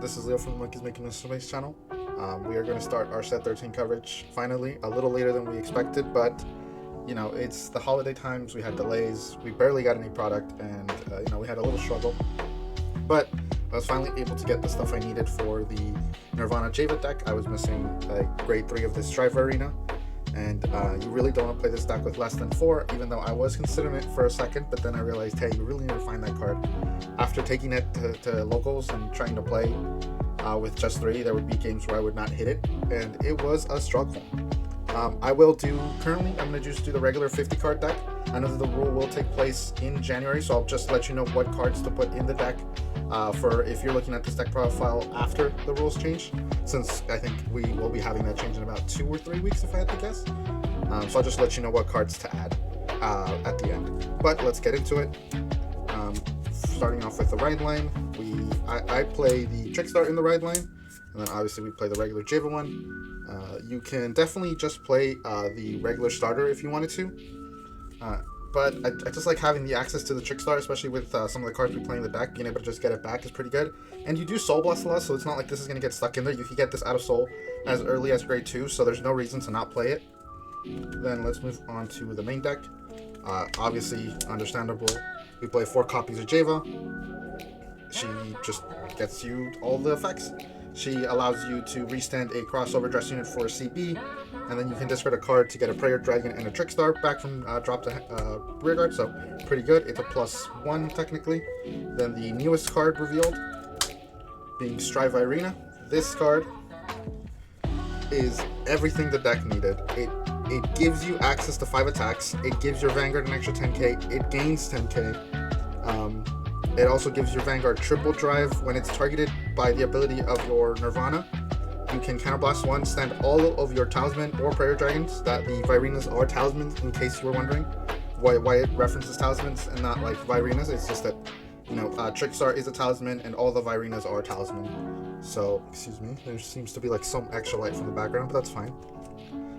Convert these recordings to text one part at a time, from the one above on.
This is Leo from the Monkeys Making a Space channel. We are going to start our set 13 coverage finally, a little later than we expected, but you know, it's the holiday times, we had delays, we barely got any product, and you know, we had a little struggle. But I was finally able to get the stuff I needed for the Nirvana Jheva deck. I was missing grade 3 of this Strive Arena, and you really don't want to play this deck with less than 4, even though I was considering it for a second, but then I realized, hey, you really need to find that card. After taking it to locals and trying to play with just 3, there would be games where I would not hit it, and it was a struggle. Currently, I'm going to just do the regular 50 card deck. I know that the rule will take place in January, so I'll just let you know what cards to put in the deck for if you're looking at this deck profile after the rules change, since I think we will be having that change in about 2 or 3 weeks if I had to guess. So I'll just let you know what cards to add at the end. But let's get into it. Starting off with the ride line, I play the Trickstar in the ride line, and then obviously we play the regular Jheva one. You can definitely just play the regular starter if you wanted to, but I just like having the access to the Trickstar, especially with some of the cards we play in the deck. Being able to just get it back is pretty good, and you do Soul Blast a lot, so it's not like this is going to get stuck in there. You can get this out of Soul as early as grade 2, so there's no reason to not play it. Then let's move on to the main deck. Obviously, understandable, we play 4 copies of Jheva. She just gets you all the effects. She allows you to restand a crossover dress unit for a CB, and then you can discard a card to get a Prayer Dragon and a Trickstar back from drop to rearguard, so pretty good. It's a +1 technically. Then the newest card revealed, being Strive Arena. This card is everything the deck needed. It gives you access to 5 attacks, it gives your Vanguard an extra 10k, it gains 10k. It also gives your Vanguard triple drive when it's targeted by the ability of your Nirvana. You can counterblast 1, stand all of your Talisman or Prayer Dragons. That the Virenas are Talismans, in case you were wondering why it references Talismans and not like Virenas. It's just that, you know, Trickstar is a Talisman and all the Virenas are Talisman. So, excuse me, there seems to be like some extra light from the background, but that's fine.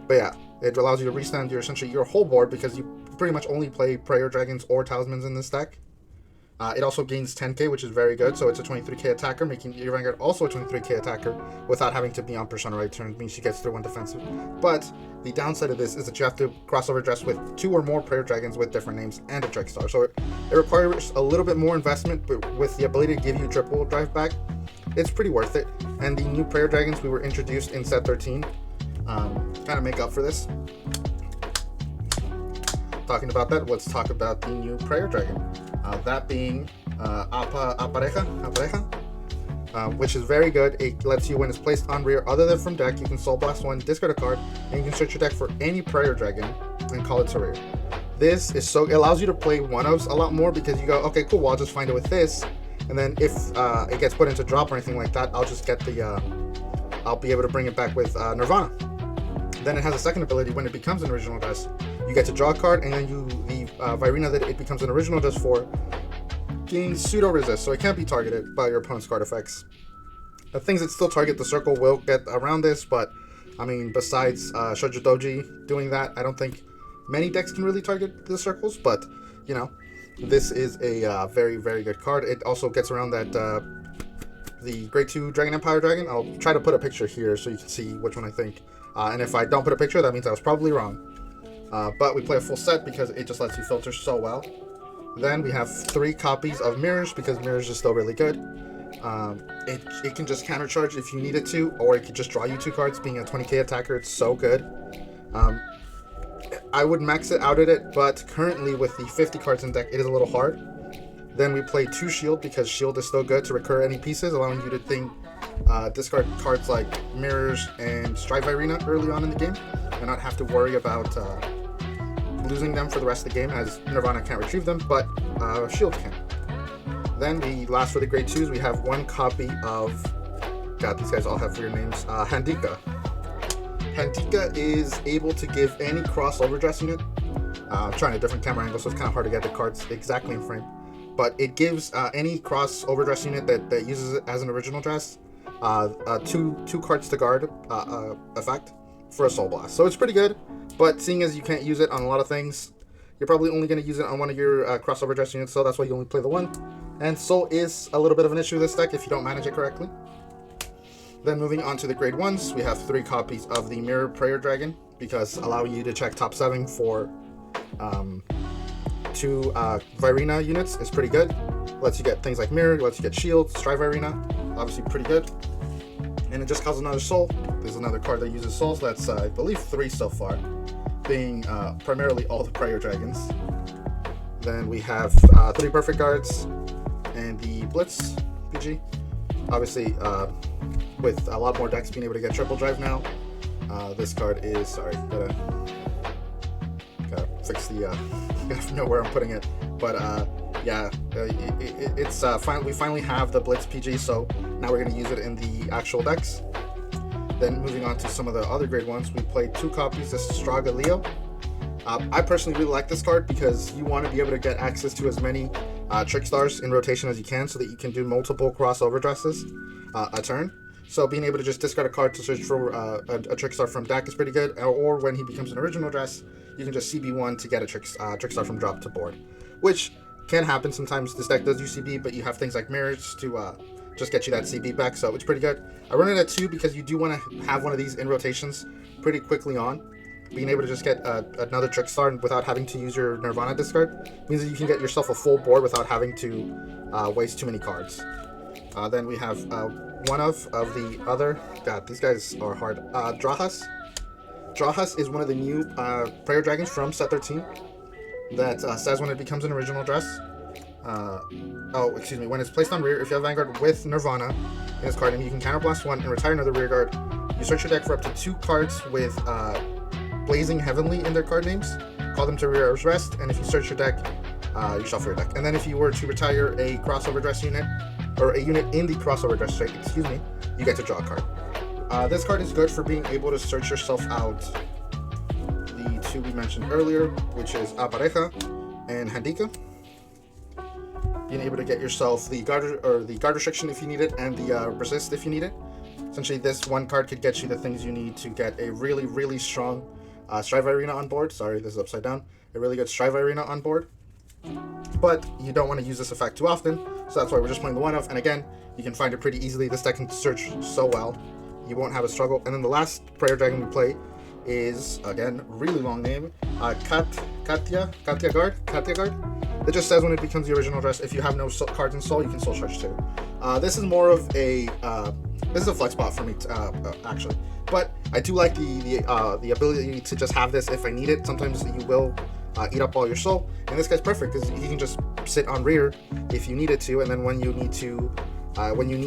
But yeah, it allows you to restand essentially your whole board because you pretty much only play Prayer Dragons or Talismans in this deck. It also gains 10k, which is very good, so it's a 23k attacker, making your Vanguard also a 23k attacker without having to be on Persona right turn, means she gets through 1 defensive. But the downside of this is that you have to crossover dress with 2 or more Prayer Dragons with different names and a Trickstar, so it requires a little bit more investment, but with the ability to give you triple drive back, it's pretty worth it. And the new Prayer Dragons we were introduced in set 13 kind of make up for this. Talking about that, let's talk about the new Prayer Dragon. That being Apareja, which is very good. It lets you, when it's placed on rear other than from deck, you can Soul Blast 1, discard a card, and you can search your deck for any Prayer Dragon and call it to rear. This is it allows you to play one-ofs a lot more because you go, okay, cool, well, I'll just find it with this, and then if it gets put into drop or anything like that, I'll just get I'll be able to bring it back with Nirvana. Then it has a second ability. When it becomes an original dress, you get to draw a card, and then the Virena that it becomes an original dress for gains pseudo resist, so it can't be targeted by your opponent's card effects. The things that still target the circle will get around this, but I mean, besides Shoujo Doji doing that, I don't think many decks can really target the circles. But you know, this is a very, very good card. It also gets around that the grade 2 Dragon Empire Dragon. I'll try to put a picture here so you can see which one I think. And if I don't put a picture, that means I was probably wrong. But we play a full set because it just lets you filter so well. Then we have 3 copies of Mirrors because Mirrors is still really good. It can just countercharge if you need it to, or it could just draw you 2 cards. Being a 20k attacker, it's so good. I would max it out at it, but currently with the 50 cards in deck, it is a little hard. Then we play 2 Shield because Shield is still good to recur any pieces, allowing you to discard cards like Mirrors and Strive Arena early on in the game and not have to worry about losing them for the rest of the game, as Nirvana can't retrieve them, but Shield can. Then the last for the grade 2s, we have 1 copy of, God, these guys all have weird names, Handika. Handika is able to give any crossover dress unit, I'm trying a different camera angle so it's kind of hard to get the cards exactly in frame, but it gives any crossover dress unit that uses it as an original dress two cards to guard effect for a Soul Blast. So it's pretty good, but seeing as you can't use it on a lot of things, you're probably only going to use it on one of your crossover dress units, so that's why you only play the 1. And Soul is a little bit of an issue with this deck if you don't manage it correctly. Then moving on to the grade 1s, we have 3 copies of the Mirror Prayer Dragon, because allowing you to check top 7 for 2 Virina units is pretty good. Lets you get things like Mirror, lets you get Shield, Strive Virina, obviously pretty good. And it just costs another soul. There's another card that uses souls, that's I believe 3 so far, being primarily all the Prayer Dragons. Then we have 3 Perfect Guards and the Blitz PG. Obviously, with a lot more decks being able to get triple drive now, this card is, sorry, gotta fix the, gotta know where I'm putting it, but yeah, we finally have the Blitz PG, so now we're gonna use it in the actual decks. Then moving on to some of the other grade 1s, we played 2 copies of Straga Leo. I personally really like this card because you want to be able to get access to as many Trick Stars in rotation as you can, so that you can do multiple crossover dresses a turn. So being able to just discard a card to search for a Trick Star from deck is pretty good, or when he becomes an original dress, you can just CB1 to get a Trick Star from drop to board, which can happen sometimes. This deck does use CB, but you have things like mirrors to just get you that CB back, so it's pretty good. I run it at 2 because you do want to have one of these in rotations pretty quickly on. Being able to just get another Trick Star without having to use your Nirvana discard means that you can get yourself a full board without having to waste too many cards. Then we have one of the other, god, these guys are hard, Drahas. Drahas is one of the new Prayer Dragons from set 13 that says when it becomes an original dress, when it's placed on rear, if you have Vanguard with Nirvana in its card name, you can counterblast 1 and retire another rear guard. You search your deck for up to 2 cards with Blazing Heavenly in their card names, call them to rear as rest, and if you search your deck, you shuffle your deck. And then if you were to retire a crossover dress unit, or a unit in the crossover dress straight, you get to draw a card. This card is good for being able to search yourself out the 2 we mentioned earlier, which is Apareja and Handika. Being able to get yourself the guard restriction if you need it, and the resist if you need it. Essentially, this 1 card could get you the things you need to get a really, really strong Strive Arena on board. Sorry, this is upside down. A really good Strive Arena on board. But you don't want to use this effect too often, so that's why we're just playing the 1 of. And again, you can find it pretty easily. This deck can search so well, you won't have a struggle. And then the last Prayer Dragon we play is, again, really long name, Katya Guard. It just says when it becomes the original dress, if you have no cards in soul, you can soul charge 2. This is more of a this is a flex spot for me, actually. But I do like the ability to just have this if I need it. Sometimes you will eat up all your soul, and this guy's perfect because he can just sit on rear if you need it to, and then when you need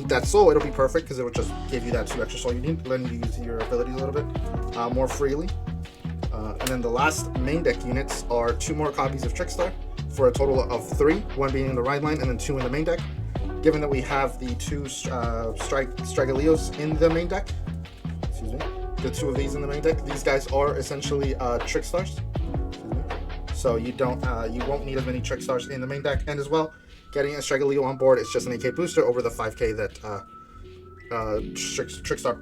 that soul, it'll be perfect because it will just give you that 2 extra soul you need, letting you use your abilities a little bit more freely. And then the last main deck units are 2 more copies of Trickstar for a total of 3, 1 being in the ride line and then 2 in the main deck. Given that we have the 2 Stragaleos in the main deck, the 2 of these in the main deck, these guys are essentially Trick Stars. So you won't need as many Trick Stars in the main deck, and as well, getting a Stragaleo on board is just an AK booster over the 5k that Trickstar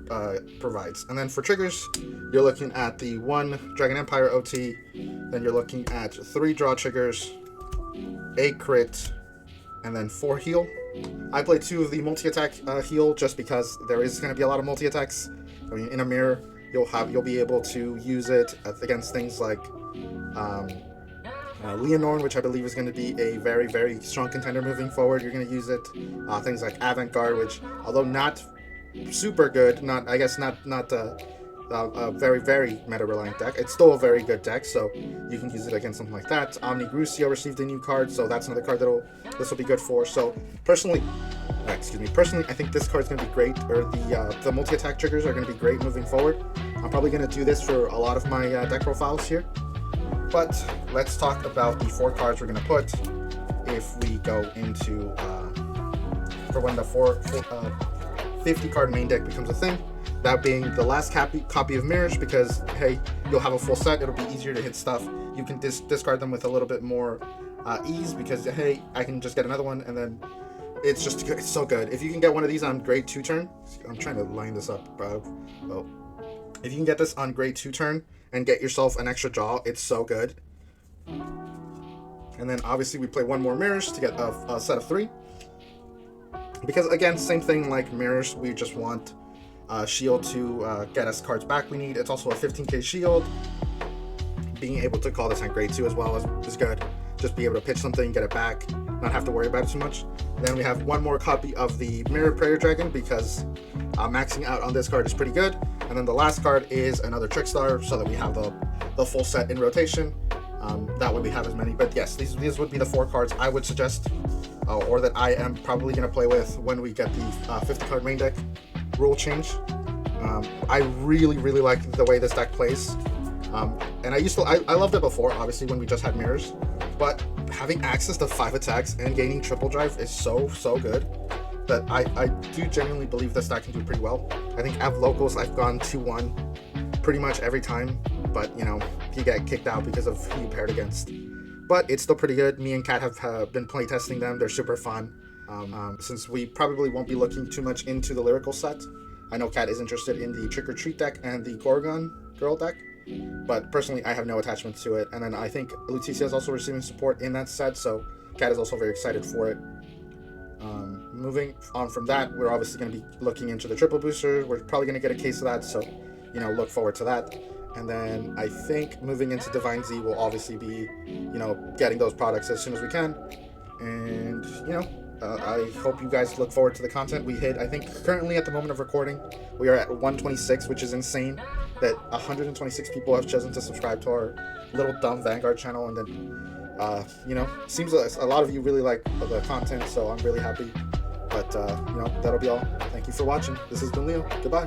provides. And then for triggers, you're looking at the 1 Dragon Empire OT, then you're looking at 3 draw triggers, 8 crit, and then 4 heal. I played 2 of the multi-attack heal just because there is going to be a lot of multi-attacks. I mean, in a mirror, you'll be able to use it against things like Leonorn, which I believe is going to be a very, very strong contender moving forward. You're going to use it. Things like Avant-Garde, which, although not super good, not a very, very meta-reliant deck, it's still a very good deck, so you can use it against something like that. Omni Grucio received a new card, so that's another card this will be good for. So personally, I think this card's going to be great, or the multi-attack triggers are going to be great moving forward. I'm probably going to do this for a lot of my deck profiles here. But let's talk about the 4 cards we're going to put if we go into for when the 50 card main deck becomes a thing. That being the last copy of Mirrors, because hey, you'll have a full set, it'll be easier to hit stuff. You can discard them with a little bit more ease because hey, I can just get another one, and then it's so good. If you can get one of these on grade 2 turn, I'm trying to line this up, bro. Well, if you can get this on grade 2 turn and get yourself an extra draw, it's so good. And then obviously we play 1 more Mirrors to get a set of 3. Because again, same thing like Mirrors, we just want shield to get us cards back we need. It's also a 15k shield. Being able to call this on grade 2 as well is good. Just be able to pitch something, get it back, not have to worry about it too much. Then we have one more copy of the Mirror Prayer Dragon because maxing out on this card is pretty good. And then the last card is another Trickstar so that we have the full set in rotation. That way we have as many. But yes, these would be the 4 cards I would suggest, or that I am probably going to play with when we get the 50 card main deck rule change. I really like the way this deck plays. And I loved it before, obviously, when we just had mirrors, but having access to 5 attacks and gaining triple drive is so good that I do genuinely believe this deck can do pretty well. I think at locals I've gone 2-1 pretty much every time, but you know, you get kicked out because of who you paired against. But it's still pretty good. Me and Kat have been playtesting them. They're super fun. Since we probably won't be looking too much into the lyrical set, I know Kat is interested in the Trick or Treat deck and the Gorgon Girl deck, but personally I have no attachment to it. And then I think Lutetia is also receiving support in that set, so Kat is also very excited for it. Moving on from that, we're obviously going to be looking into the triple booster. We're probably going to get a case of that, so you know, look forward to that. And then I think moving into Divine Z will obviously be, you know, getting those products as soon as we can. And you know, I hope you guys look forward to the content. We hit, I think currently at the moment of recording, we are at 126, which is insane that 126 people have chosen to subscribe to our little dumb Vanguard channel. And then, you know, seems a lot of you really like the content, so I'm really happy. But, you know, that'll be all. Thank you for watching. This has been Leo. Goodbye.